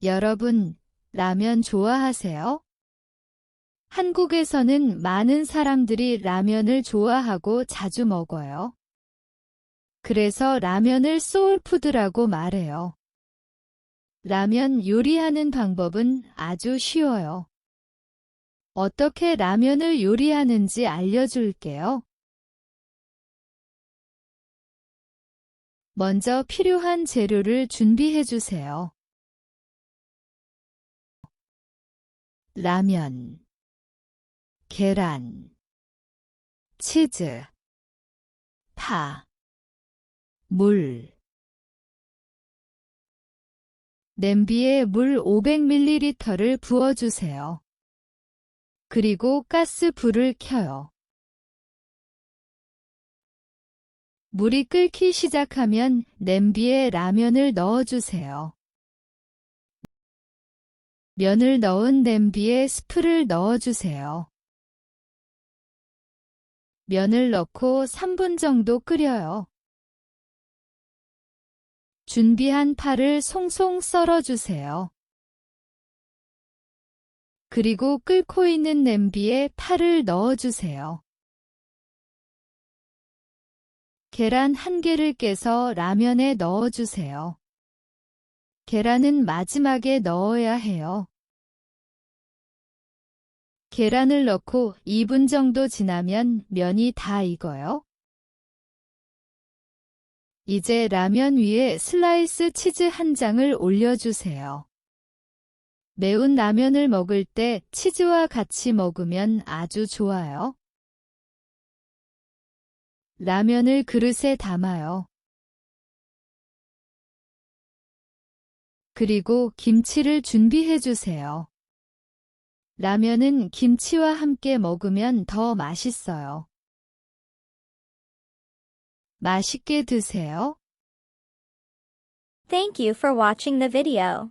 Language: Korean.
여러분, 라면 좋아하세요? 한국에서는 많은 사람들이 라면을 좋아하고 자주 먹어요. 그래서 라면을 소울푸드라고 말해요. 라면 요리하는 방법은 아주 쉬워요. 어떻게 라면을 요리하는지 알려줄게요. 먼저 필요한 재료를 준비해 주세요. 라면, 계란, 치즈, 파, 물. 냄비에 물 500ml를 부어주세요. 그리고 가스 불을 켜요. 물이 끓기 시작하면 냄비에 라면을 넣어주세요. 면을 넣은 냄비에 스프를 넣어주세요. 면을 넣고 3분 정도 끓여요. 준비한 파를 송송 썰어주세요. 그리고 끓고 있는 냄비에 파를 넣어주세요. 계란 1개를 깨서 라면에 넣어주세요. 계란은 마지막에 넣어야 해요. 계란을 넣고 2분 정도 지나면 면이 다 익어요. 이제 라면 위에 슬라이스 치즈 1장을 올려주세요. 매운 라면을 먹을 때 치즈와 같이 먹으면 아주 좋아요. 라면을 그릇에 담아요. 그리고 김치를 준비해 주세요. 라면은 김치와 함께 먹으면 더 맛있어요. 맛있게 드세요. Thank you for watching the video.